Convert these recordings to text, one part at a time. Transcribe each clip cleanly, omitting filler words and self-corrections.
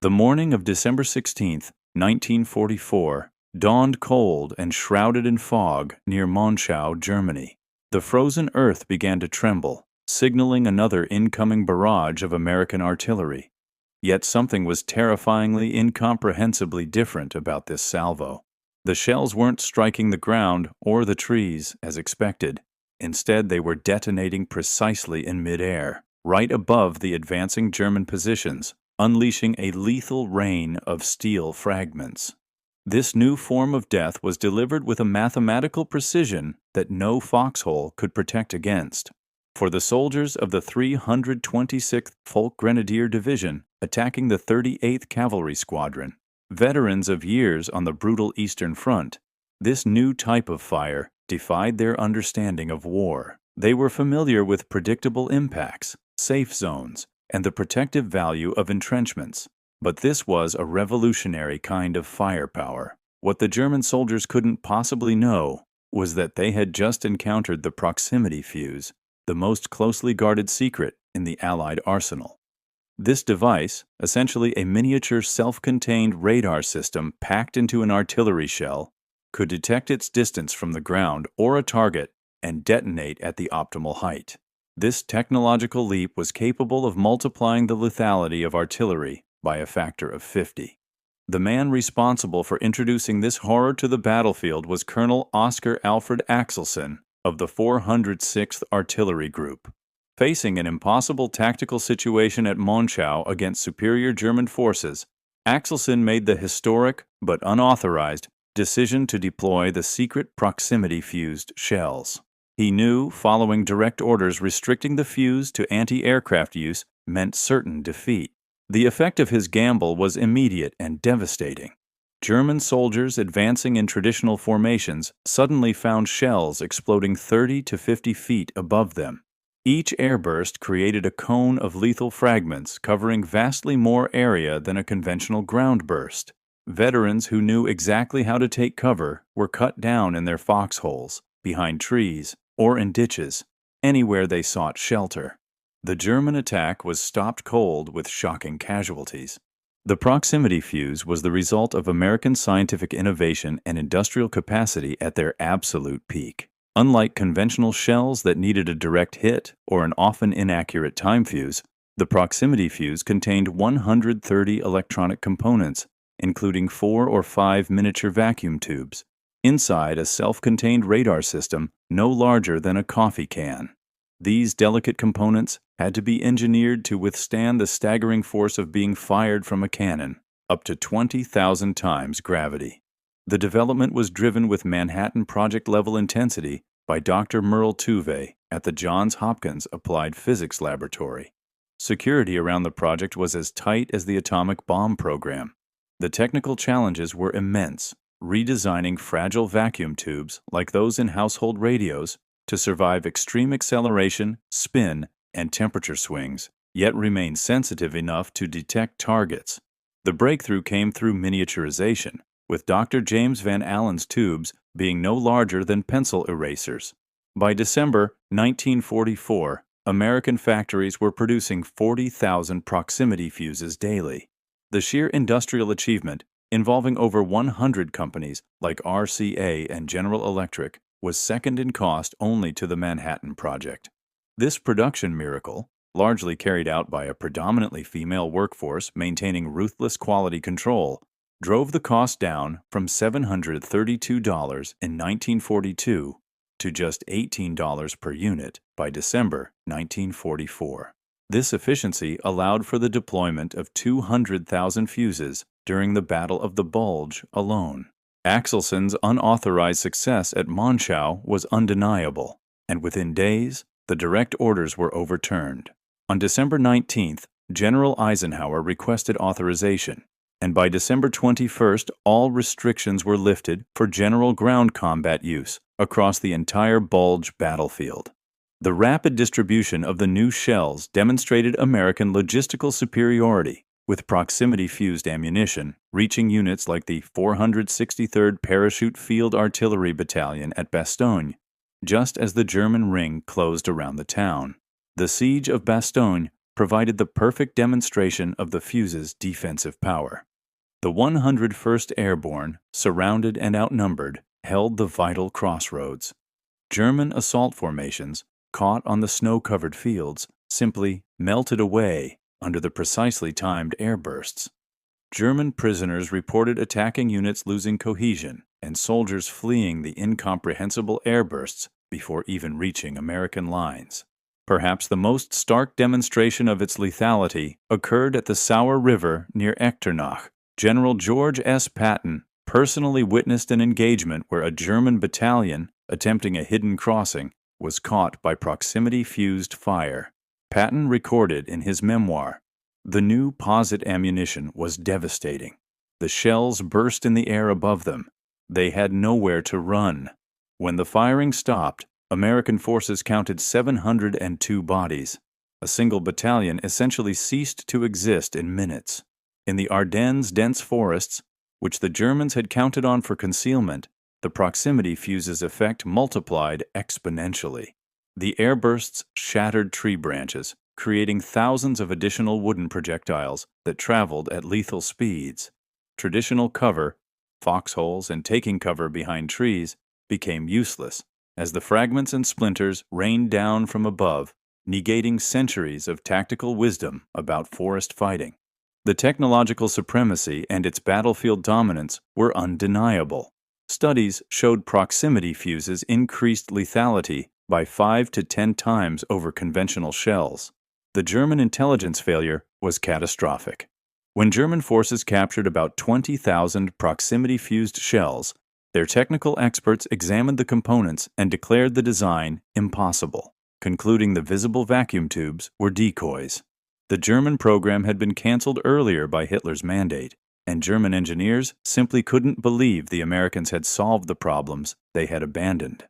The morning of December 16, 1944, dawned cold and shrouded in fog near Monschau, Germany. The frozen earth began to tremble, signaling another incoming barrage of American artillery. Yet something was terrifyingly, incomprehensibly different about this salvo. The shells weren't striking the ground or the trees as expected. Instead, they were detonating precisely in midair, right above the advancing German positions, unleashing a lethal rain of steel fragments. This new form of death was delivered with a mathematical precision that no foxhole could protect against. For the soldiers of the 326th Folk Grenadier Division attacking the 38th Cavalry Squadron, veterans of years on the brutal Eastern Front, this new type of fire defied their understanding of war. They were familiar with predictable impacts, safe zones, and the protective value of entrenchments. But this was a revolutionary kind of firepower. What the German soldiers couldn't possibly know was that they had just encountered the proximity fuse, the most closely guarded secret in the Allied arsenal. This device, essentially a miniature self-contained radar system packed into an artillery shell, could detect its distance from the ground or a target and detonate at the optimal height. This technological leap was capable of multiplying the lethality of artillery by a factor of 50. The man responsible for introducing this horror to the battlefield was Colonel Oscar Alfred Axelson of the 406th Artillery Group. Facing an impossible tactical situation at Monschau against superior German forces, Axelson made the historic, but unauthorized, decision to deploy the secret proximity-fused shells. He knew following direct orders restricting the fuse to anti-aircraft use meant certain defeat. The effect of his gamble was immediate and devastating. German soldiers advancing in traditional formations suddenly found shells exploding 30 to 50 feet above them. Each airburst created a cone of lethal fragments covering vastly more area than a conventional ground burst. Veterans who knew exactly how to take cover were cut down in their foxholes, behind trees, or in ditches, anywhere they sought shelter. The German attack was stopped cold with shocking casualties. The proximity fuse was the result of American scientific innovation and industrial capacity at their absolute peak. Unlike conventional shells that needed a direct hit or an often inaccurate time fuse, the proximity fuse contained 130 electronic components, including 4 or 5 miniature vacuum tubes, inside a self-contained radar system no larger than a coffee can. These delicate components had to be engineered to withstand the staggering force of being fired from a cannon, up to 20,000 times gravity. The development was driven with Manhattan Project-level intensity by Dr. Merle Tuve at the Johns Hopkins Applied Physics Laboratory. Security around the project was as tight as the atomic bomb program. The technical challenges were immense, redesigning fragile vacuum tubes like those in household radios to survive extreme acceleration, spin, and temperature swings, yet remain sensitive enough to detect targets. The breakthrough came through miniaturization, with Dr. James Van Allen's tubes being no larger than pencil erasers. By December 1944, American factories were producing 40,000 proximity fuses daily. The sheer industrial achievement, involving over 100 companies like RCA and General Electric, was second in cost only to the Manhattan Project. This production miracle, largely carried out by a predominantly female workforce maintaining ruthless quality control, drove the cost down from $732 in 1942 to just $18 per unit by December 1944. This efficiency allowed for the deployment of 200,000 fuses during the Battle of the Bulge alone. Axelson's unauthorized success at Monschau was undeniable, and within days, the direct orders were overturned. On December 19th, General Eisenhower requested authorization, and by December 21st, all restrictions were lifted for general ground combat use across the entire Bulge battlefield. The rapid distribution of the new shells demonstrated American logistical superiority, with proximity-fused ammunition reaching units like the 463rd Parachute Field Artillery Battalion at Bastogne, just as the German ring closed around the town. The siege of Bastogne provided the perfect demonstration of the fuse's defensive power. The 101st Airborne, surrounded and outnumbered, held the vital crossroads. German assault formations, caught on the snow-covered fields, simply melted away under the precisely timed airbursts. German prisoners reported attacking units losing cohesion and soldiers fleeing the incomprehensible airbursts before even reaching American lines. Perhaps the most stark demonstration of its lethality occurred at the Sauer River near Echternach. General George S. Patton personally witnessed an engagement where a German battalion, attempting a hidden crossing, was caught by proximity-fused fire. Patton recorded in his memoir, "The new posit ammunition was devastating. The shells burst in the air above them. They had nowhere to run. When the firing stopped, American forces counted 702 bodies. A single battalion essentially ceased to exist in minutes. In the Ardennes dense forests, which the Germans had counted on for concealment, the proximity fuse's effect multiplied exponentially. The airbursts shattered tree branches, creating thousands of additional wooden projectiles that traveled at lethal speeds. Traditional cover, foxholes and taking cover behind trees, became useless as the fragments and splinters rained down from above, negating centuries of tactical wisdom about forest fighting. The technological supremacy and its battlefield dominance were undeniable. Studies showed proximity fuses increased lethality by 5 to 10 times over conventional shells. The German intelligence failure was catastrophic. When German forces captured about 20,000 proximity-fused shells, their technical experts examined the components and declared the design impossible, concluding the visible vacuum tubes were decoys. The German program had been canceled earlier by Hitler's mandate, and German engineers simply couldn't believe the Americans had solved the problems they had abandoned.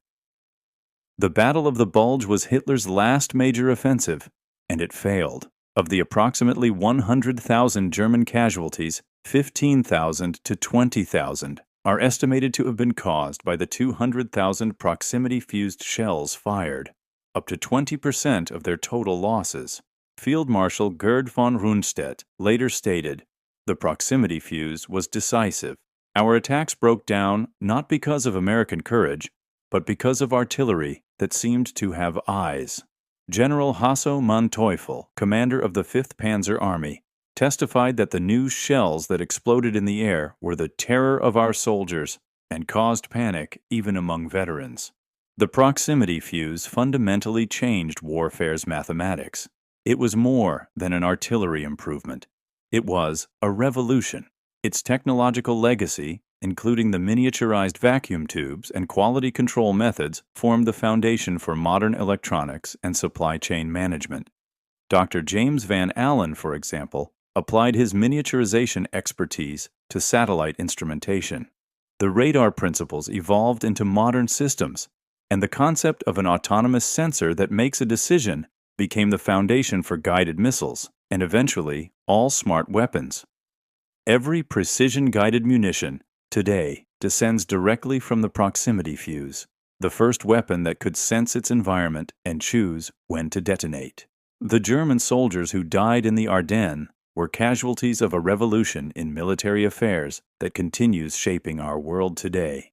The Battle of the Bulge was Hitler's last major offensive, and it failed. Of the approximately 100,000 German casualties, 15,000 to 20,000 are estimated to have been caused by the 200,000 proximity-fused shells fired, up to 20% of their total losses. Field Marshal Gerd von Rundstedt later stated, "The proximity fuse was decisive. Our attacks broke down not because of American courage, but because of artillery that seemed to have eyes." General Hasso Manteuffel, commander of the 5th Panzer Army, testified that the new shells that exploded in the air were the terror of our soldiers and caused panic even among veterans. The proximity fuse fundamentally changed warfare's mathematics. It was more than an artillery improvement. It was a revolution. Its technological legacy, including the miniaturized vacuum tubes and quality control methods, formed the foundation for modern electronics and supply chain management. Dr. James Van Allen, for example, applied his miniaturization expertise to satellite instrumentation. The radar principles evolved into modern systems, and the concept of an autonomous sensor that makes a decision became the foundation for guided missiles, and eventually all smart weapons. Every precision-guided munition today descends directly from the proximity fuse, the first weapon that could sense its environment and choose when to detonate. The German soldiers who died in the Ardennes were casualties of a revolution in military affairs that continues shaping our world today.